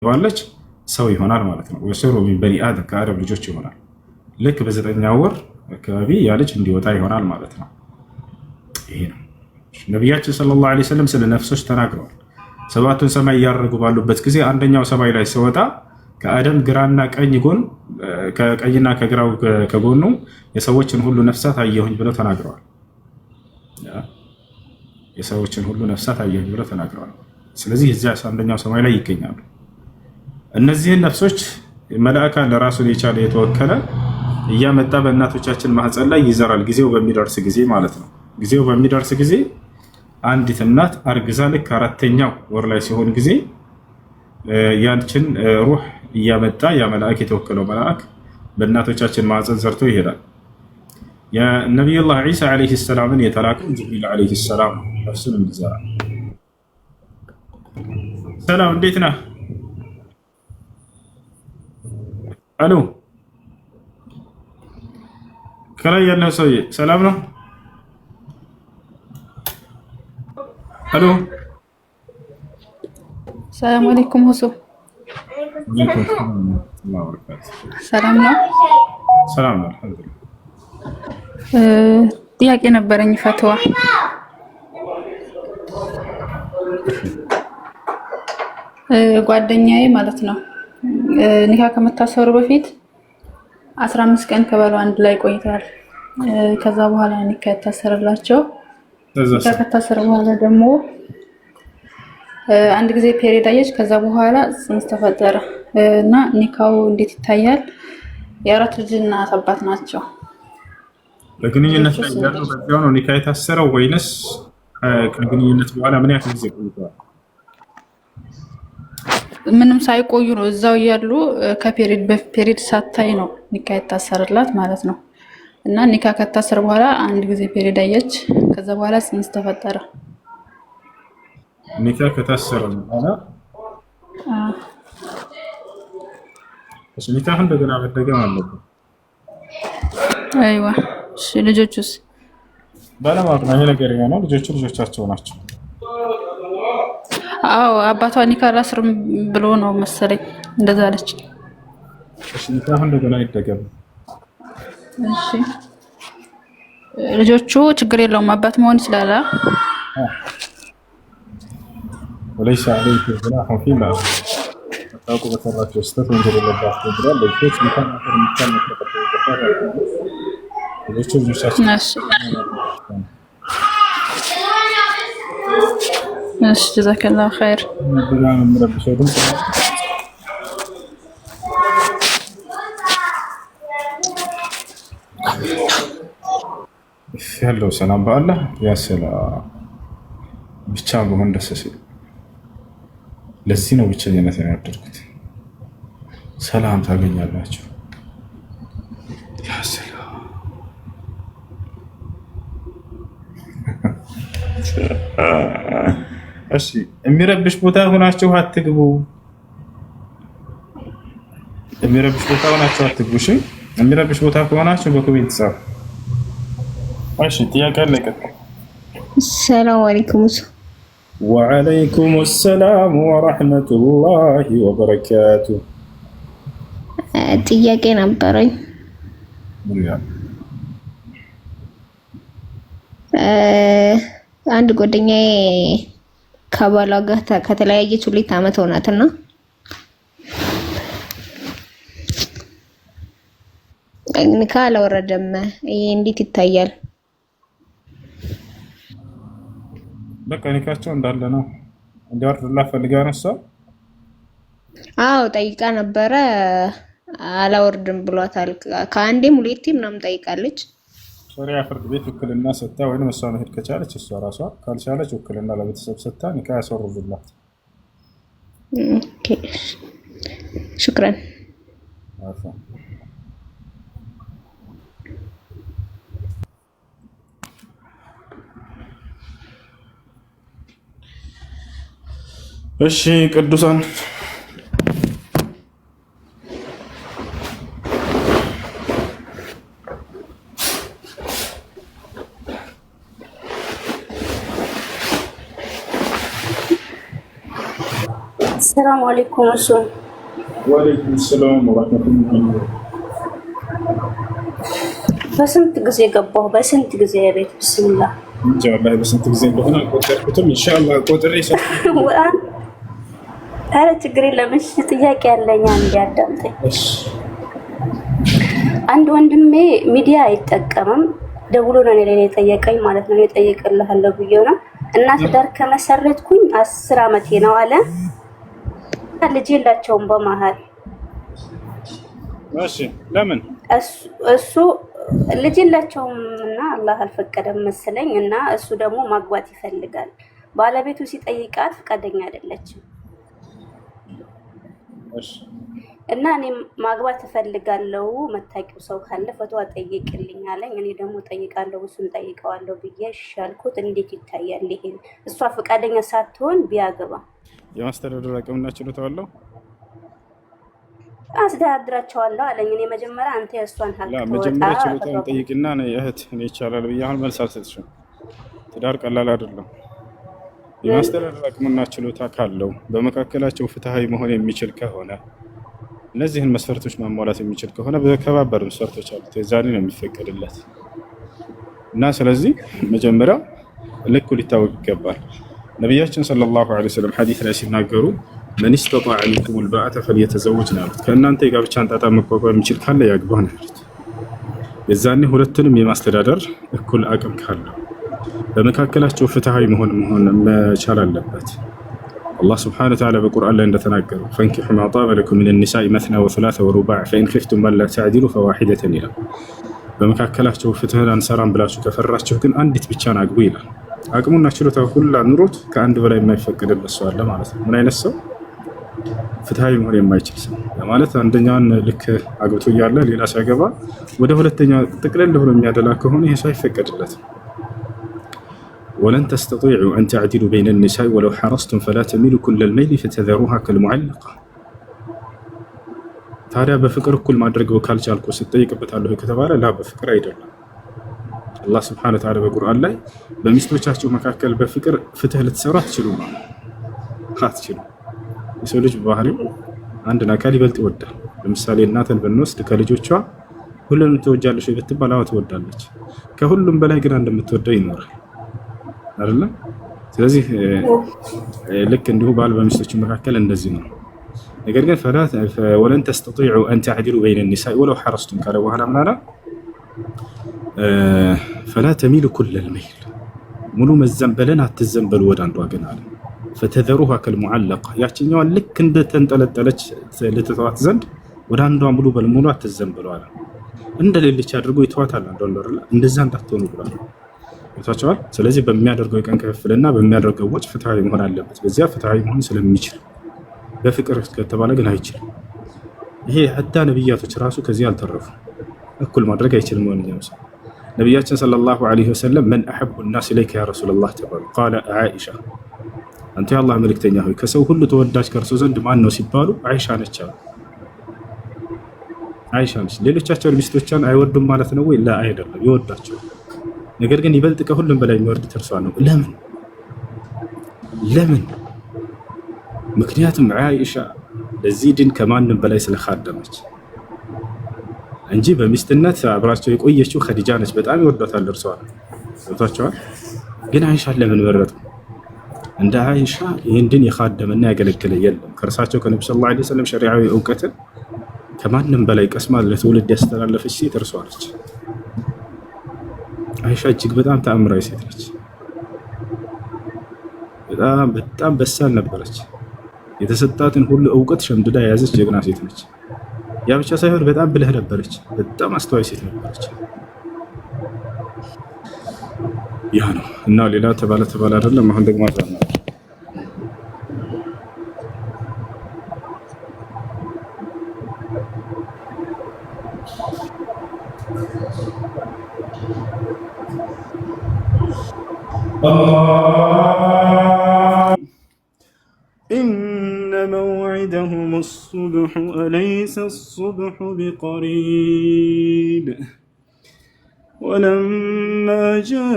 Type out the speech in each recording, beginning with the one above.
ባለች ሰው ይሆናል ማለት ነው። ወሰሩ ሚን በኒ አደም ከአደም ልጆች ይሆናል። ልክ በዘጠኛው ወር አካባቢ ያ ልጅ እንዲወጣ ይሆናል ማለት ነው። ይሄ ነው ነቢያችን ሰለላሁ ዐለይሂ ወሰለም ስለ ነፍሶች ተናግረዋል። ሰባቱን ሰማይ እያደረጉ ባሉበት ጊዜ አንደኛው ሰማይ ላይ ሲወጣ ከአደም ግራና ቀኝ ጎን ከቀኝና ከግራው ከጎኑ የሰዎችን ሁሉ ነፍሳት አየሁኝ ብለው ተናግረዋል። የሰዎችን ሁሉ ነፍሳት አየሁኝ ብለው ተናግረዋል። ስለዚህ እዚያ አንደኛው ሰማይ ላይ ይገኛሉ። እነዚህን ነፍሶች መላእካ ለራሱን የቻለ የተወከለ እያመጣ በእናቶቻችን ማህፀን ላይ ይዘራል። ጊዜው በሚደርስ ጊዜ ማለት ነው። ጊዜው በሚደርስ ጊዜ አንዲት እናት አርግዛ ልክ አራተኛው ወር ላይ ሲሆን ጊዜ ያንችን ሩህ እያመጣ ያ መልአክ የተወከለው መልአክ በእናቶቻችን ማህፀን ዘርቶ ይሄዳል። የነቢዩላህ ዒሳ ዓለይሂ ሰላምን የተላከው ጅብሪል ዓለይሂ ሰላም ነፍሱን እንዲዘራ። ሰላም እንዴት ነህ? አሎ ከላይ ያለው ሰውዬ ሰላም ነው? አሎ ሰላም አለይኩም ሁሱ ሰላም ነው? ሰላም ነው አልሐምዱሊላህ። ጥያቄ ነበረኝ ፈትዋ። ጓደኛዬ ማለት ነው ኒካ ከመታሰሩ በፊት 15 ቀን ከባሉ አንድ ላይ ቆይተዋል። ከዛ በኋላ ኒካ የታሰረላቸው ኒካ ከታሰረ በኋላ ደግሞ አንድ ጊዜ ፔሪድ አየች። ከዛ በኋላ ጽንስ ተፈጠረ እና ኒካው እንዴት ይታያል? የአራት ልጅ እናት አባት ናቸው። ለግንኙነት ላይ ያለው በዚያው ነው ኒካ የታሰረው ወይንስ ከግንኙነት በኋላ ምን ያክል ጊዜ ቆይተዋል? ምንም ሳይቆዩ ነው እዛው ያሉ። ከፔሪድ ሳታይ ነው ኒካ የታሰረላት ማለት ነው። እና ኒካ ከታሰረ በኋላ አንድ ጊዜ ፔሪድ አየች። ከዛ በኋላ ጽንስ ተፈጠረ። ኒካ ከታሰረ በኋላ ኒካ እንደገና መደገም አለበት። አይዋ እሺ። ልጆቹስ? ባለማወቅ ነው ይሄ ነገር የሆነው። ልጆቹ ልጆቻቸው ናቸው። አዎ አባቷ ኒካ አላስርም ብሎ ነው መሰለኝ እንደዛ አለች። እሺ ኒካ እንደገና ይደገም። እሺ ልጆቹ ችግር የለውም አባት መሆን ይችላል። ወለይሳ አለይከ ጉናህ ፊማ ታውቁ በሰራቸው ስህተት ወንጀል የለባቸውም ብሏል። ልጆች ኒካ ማሰር የሚቻል ነው ተቀበሉ። ልጆቹ ልጆቻቸው እሺ ጀዛከላሁ ኸይር። በጣም የምረብሸው ድምፅ ያለው ሰላም በአላህ ያሰላ ብቻ በሆን ደስ ሲል ለዚህ ነው ብቸኝነት ያደርኩት። ሰላም ታገኛላችሁ። ያሰላ እሺ የሚረብሽ ቦታ ሆናችሁ አትግቡ። የሚረብሽ ቦታ ሆናችሁ አትግቡ። እሺ የሚረብሽ ቦታ ከሆናችሁ በኮሜንት ጻፉ። እሺ ጥያቄ አለቀ። ሰላም አለይኩም። ወአለይኩም ሰላም ወራህመቱላሂ ወበረካቱ። ጥያቄ ነበረኝ። አንድ ጓደኛዬ ከባሏ ጋር ከተለያየች 2 ዓመት ሆናትና ኒካ አላወረደም። ይሄ እንዴት ይታያል? በቃ ኒካቸው እንዳለ ነው። እንዲያወርድላት ፈልጋ ነው እሷ? አዎ ጠይቃ ነበረ፣ አላወርድም ብሏታል። ከአንዴም 2 ምናምን ጠይቃለች። ሸሪዓ ፍርድ ቤት ውክልና ሰጥታ ወይም እሷ መሄድ ከቻለች እሷ ራሷ ካልቻለች ውክልና ለቤተሰብ ሰጥታ ኒካ ያስወርዱላት። ኦኬ ሽክራን። እሺ ቅዱሳን السلام عليكم أسون. وعليكم السلام ورحمة الله. በስንት ጊዜ ገባሁ? በስንት ጊዜ ቤት ብስሚላህ እንጃ ወላሂ በስንት ጊዜ እንደሆነ አልቆጠርኩትም። ኢንሻአላህ ቆጥሬ ኧረ ችግር የለም። እሺ ጥያቄ ያለኝ አንድ ያዳምጠኝ። አንድ ወንድሜ ሚዲያ አይጠቀምም ደውሎ ነው እኔ ላይ የጠየቀኝ ማለት ነው። እጠይቅልሃለሁ ብዬው ነው እና ትዳር ከመሰረትኩኝ 10 ዓመቴ ነው አለ። ልጅ የላቸውም በመሀል። እሺ ለምን እሱ ልጅ የላቸውም እና አላህ አልፈቀደም መሰለኝ እና እሱ ደግሞ ማግባት ይፈልጋል። ባለቤቱ ሲጠይቃት ፈቃደኛ አይደለችም። እሺ እና እኔ ማግባት እፈልጋለሁ መታቂው ሰው ካለ ፈትዋ ጠይቅልኝ አለኝ። እኔ ደግሞ ጠይቃለሁ እሱን ጠይቀዋለሁ ብዬ ሻልኩት። እንዴት ይታያል ይሄ? እሷ ፈቃደኛ ሳትሆን ቢያገባ የማስተዳደር አቅምና ችሎታ አለው? አስተዳድራቸዋለሁ አለኝ። እኔ መጀመሪያ አንተ የእሷን ሀቅ ተወጣ መጀመሪያ ችሎታውን ጠይቅና ነው እህት እኔ ይቻላል ብዬ አሁን መልስ አልሰጥሽም። ትዳር ቀላል አይደለም። የማስተዳደር አቅምና ችሎታ ካለው በመካከላቸው ፍትሃዊ መሆን የሚችል ከሆነ እነዚህን መስፈርቶች ማሟላት የሚችል ከሆነ በከባበር መስፈርቶች አሉት የዛኔ ነው የሚፈቀድለት እና ስለዚህ መጀመሪያ ልኩ ሊታወቅ ይገባል። ነቢያችን ሰለላሁ ዐለይሂ ወሰለም ሐዲስ ላይ ሲናገሩ መን ኢስተጣዐ ሚንኩሙል ባአተ ፈልየተዘወጅ ነው ያሉት። ከእናንተ የጋብቻን ጣጣ መቋቋም የሚችል ካለ ያግባ ነው ያሉት። የዛኔ ሁለቱንም የማስተዳደር እኩል አቅም ካለው በመካከላቸው ፍትሃዊ መሆን መቻል አለበት። አላህ ስብሓነሁ ወተዓላ በቁርአን ላይ እንደተናገሩ ፈንኪሑ ማ ጣበ ለኩም ሚነ ኒሳኢ መስና ወሱላሰ ወሩባዕ ፈኢን ኺፍቱም አላ ተዕዲሉ ፈዋሒደተን ይላል። በመካከላቸው ፍትህን አንሰራም ብላችሁ ከፈራችሁ ግን አንዲት ብቻን አግቡ ይላል። አቅሙና ችሎታ ሁላ ኑሮት ከአንድ በላይ የማይፈቀድለት ሰው አለ ማለት ነው። ምን አይነት ሰው? ፍትሃዊ መሆን የማይችል ሰው ማለት አንደኛውን ልክ አግብቶ እያለ ሌላ ሲያገባ ወደ ሁለተኛ ጥቅልል ብሎ የሚያደላ ከሆነ ይሄ ሰው አይፈቀድለትም። ወለን ተስተጢዑ አን ተዕዲሉ በይነ ኒሳኢ ወለው ሐረስቱም ፈላ ተሚሉ ኩለል መይሊ ፈተዘሩሃ ከልሙዐለቃ። ታዲያ በፍቅር እኩል ማድረግ ካልቻልኩ ስጠይቅበታለሁ ከተባለ ላ በፍቅር አይደለም። አላህ ስብሐነሁ ወተዓላ በቁርአን ላይ በሚስቶቻችሁ መካከል በፍቅር ፍትህ ልትሰሩ አትችሉም። የሰው ልጅ ባህሪው አንድን አካል ይበልጥ ይወዳል። ለምሳሌ እናትን ብንወስድ ከልጆቿ ሁሉንም ትወጃለሽ ወይ ብትባል አዎ ትወዳለች። ከሁሉም በላይ ግን እንደምትወደው ይኖራል አይደል? ስለዚህ ልክ እንዲሁ ባል በሚስቶች መካከል እንደዚህ ነው። ነገር ግን ወለን ተስተጢዑ አን ተዕዲሉ በይነ ኒሳኢ ወለው ሐረስቱም ካለ በኋላ ምን አለ? ፈላ ተሚሉ ኩለል መይል፣ ሙሉ መዘንበልን አትዘንበሉ ወደ አንዷ ግን አለ። ፈተዘሩሃ ከልሙዐለቃ፣ ያችኛዋን ልክ እንደተንጠለጠለች ልትተዋት ዘንድ ወደ አንዷ ሙሉ በሙሉ አትዘንበሉ አለ። እንደሌለች አድርጎ ይተዋታል አንዷን አይደል? እንደዛ እንዳትሆኑ ብሏል። ታቻዋል። ስለዚህ በሚያደርገው የቀን ክፍፍልና በሚያደርገው ወጭ ፍትሃዊ መሆን አለበት። በዚያ ፍትሃዊ መሆን ስለሚችል በፍቅር ከተባለ ግን አይችልም። ይሄ ሐታ ነብያቶች ራሱ ከዚህ አልተረፉ። እኩል ማድረግ አይችልም ወንጀል ሰው። ነብያችን ሰለላሁ ዐለይሂ ወሰለም መን አሐቡ الناس ኢለይከ ያ ረሱላህ ተባሉ። ቃለ ዓኢሻ፣ አንተ የአላህ መልእክተኛ ሆይ ከሰው ሁሉ ተወዳጅ ከእርሱ ዘንድ ማን ነው ሲባሉ አይሻ ነች አሉ። አይሻ ነች። ሌሎቻቸው ሚስቶቻን አይወዱም ማለት ነው ወይ? ላ አይደለም፣ ይወዳቸው። ነገር ግን ይበልጥ ከሁሉም በላይ የሚወርድ እርሷ ነው። ለምን? ምክንያቱም አይሻ ለዚህ ዲን ከማንም በላይ ስለኻደመች እንጂ በሚስትነት አብራቸው የቆየችው ኸዲጃ ነች። በጣም ይወዳታል እርሷ ነው። ወጣቸዋል። ግን አይሻ ለምን መረጡ? እንደ አይሻ ይህን ዲን የኻደመና ያገለገለ የለም። ከእርሳቸው ከነብዩ ሰለላሁ ዐለይሂ ወሰለም ሸሪዓዊ እውቀትን ከማንም በላይ ቀስማ ለትውልድ ያስተላለፈች ሴት እርሷ ነች። አይሻ እጅግ በጣም ተአምራዊ ሴት ነች። በጣም በሳል ነበረች። የተሰጣትን ሁሉ እውቀት ሸምድዳ የያዘች ጀግና ሴት ነች። ያ ብቻ ሳይሆን በጣም ብልህ ነበረች። በጣም አስተዋይ ሴት ነበረች። ያ ነው እና ሌላ ተባለ አይደለም። አሁን ደግሞ አዛና إن موعدهم الصبح أليس الصبح بقريب ولما جاء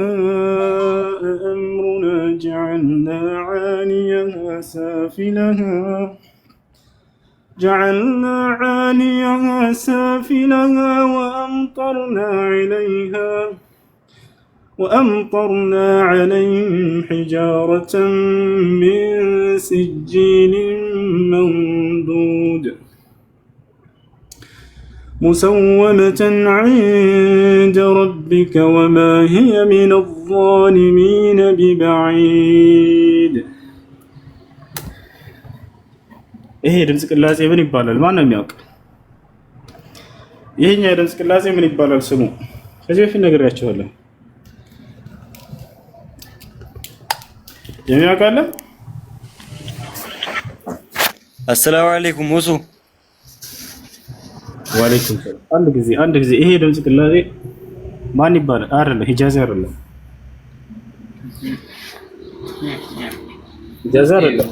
أمرنا جعلنا عاليها سافلها جعلنا عاليها سافلها وأمطرنا عليهم حجارة من سجيل منضود مسومة عند ربك وما هي من الظالمين ببعيد. ይሄ ድምጽ ቅላጼ ምን ይባላል? ማን ነው የሚያውቅ? ይሄኛ ድምጽ ቅላጼ ምን ይባላል ስሙ? ከዚህ በፊት ነግሬያችኋለሁ። የሚያውቅ አለ? አሰላሙ አለይኩም ሙሱ። ወአለይኩም ሰላም። አንድ ጊዜ ይሄ ድምጽ ቅላጼ ማን ይባላል? አይደለም ሂጃዝ አይደለም፣ ሂጃዝ አይደለም።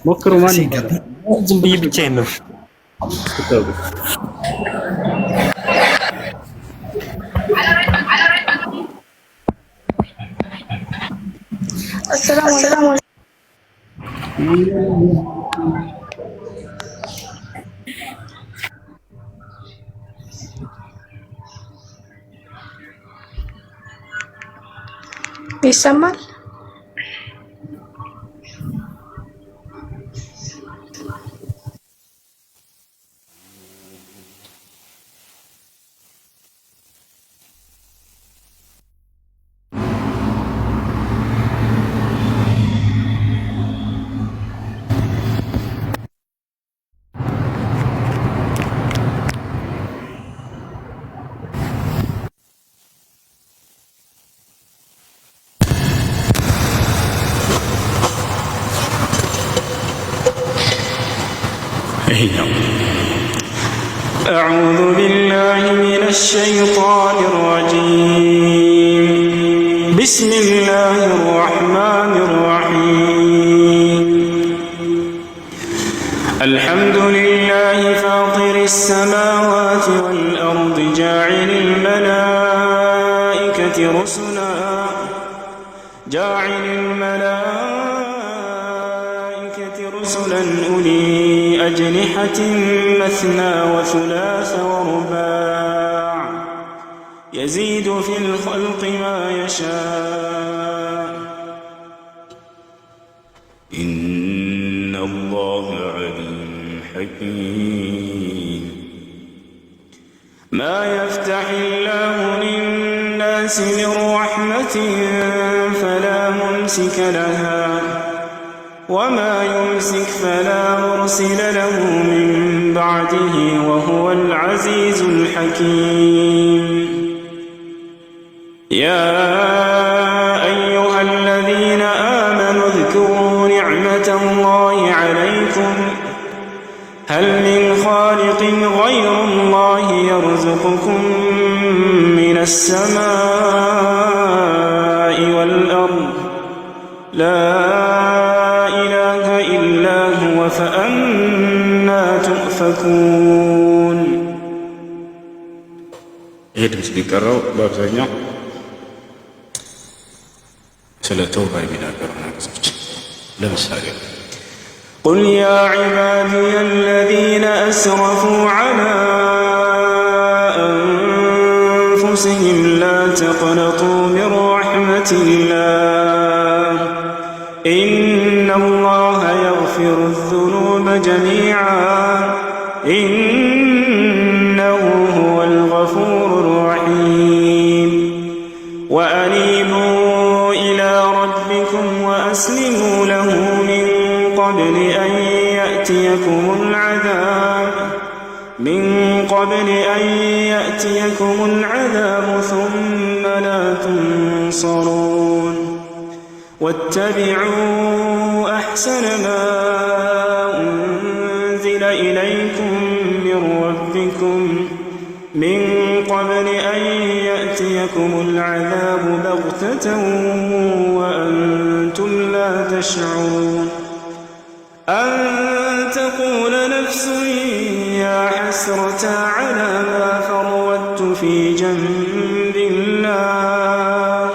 ሞክሩ። ማን ይባላል? ዝም ብዬ ብቻዬን ነው። السلام ይሰማል? أعوذ بالله من الشيطان الرجيم. بسم الله الرحمن الرحيم. الحمد لله فاطر السماوات والأرض جاعل الملائكة رسلا أولي أجنحة مثنى وثلاث ورباع يزيد في الخلق ما يشاء إن الله عليم حكيم. ما يفتح الله للناس من رحمة فلا ممسك لها وما يمسك فلا مرسل له من بعده وهو العزيز الحكيم. يا أيها الذين آمنوا اذكروا نعمة الله عليكم هل من خالق غير الله يرزقكم من السماء والأرض لا فأنا تؤفكون. ይሄ ድምጽ ቢቀረው በአብዛኛው ስለ ተውባ የሚናገሩ ነገሮች ለምሳሌ قل يا عبادي الذين أسرفوا على أنفسهم لا تقنطوا من رحمة الله إن الله يغفر الذنوب جميعا إنه هو الغفور الرحيم. وأنيبوا إلى ربكم وأسلموا له من قبل أن يأتيكم العذاب ثم لا تنصرون. واتبعوا أحسن ما أنزل إليكم من ربكم من قبل أن يأتيكم العذاب بغتة وأنتم لا تشعرون. أن تقول نفس يا حسرة على ما فرطت في جنب الله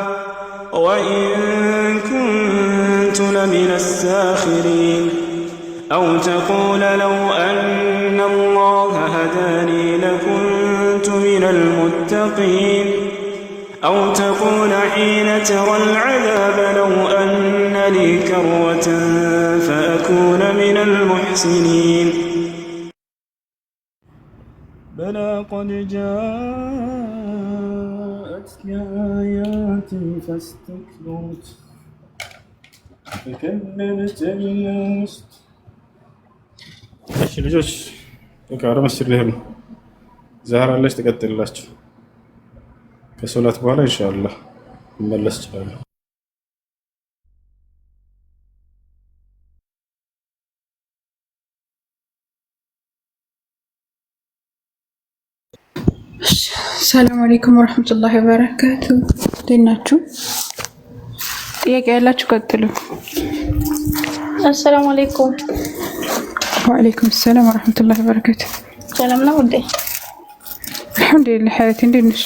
وإن كنت لمن الساخرين. أو تقول لو المتقين أو تقول حين ترى العذاب لو أن لي كرة فأكون من المحسنين بلى قد جاءتك آياتي فاستكبرت فكذبت بالمرسل. እሺ ልጆች በቃ ወደ መስጂድ ልሄድ ነው። ዛህራ አለች ትቀጥልላችሁ። ከሶላት በኋላ ኢንሻአላህ መመለስ ይችላል። ሰላም አለይኩም ወራህመቱላሂ ወበረካቱ። እንዴት ናችሁ? ጥያቄ ያላችሁ ቀጥሉ። አሰላሙ አለይኩም። ወአለይኩም ሰላም ወራህመቱላሂ ወበረካቱ። ሰላም ነው ውዴ? አልሐምዱሊላህ ሐያቲ እንዴት ነሽ?